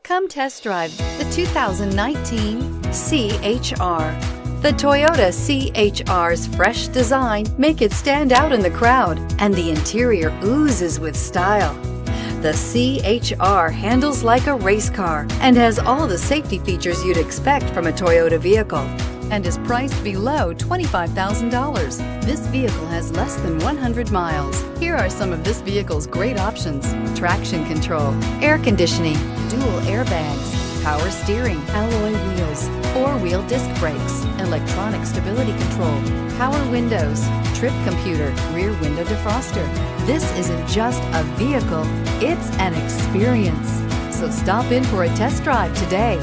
Come test drive the 2019 C-HR. The Toyota C-HR's fresh design make it stand out in the crowd, and the interior oozes with style. The C-HR handles like a race car and has all the safety features you'd expect from a Toyota vehicle, and is priced below $25,000. This vehicle has less than 100 miles. Here are some of this vehicle's great options: traction control, air conditioning, dual airbags, power steering, alloy wheels, four-wheel disc brakes, electronic stability control, power windows, trip computer, rear window defroster. This isn't just a vehicle, it's an experience. So stop in for a test drive today.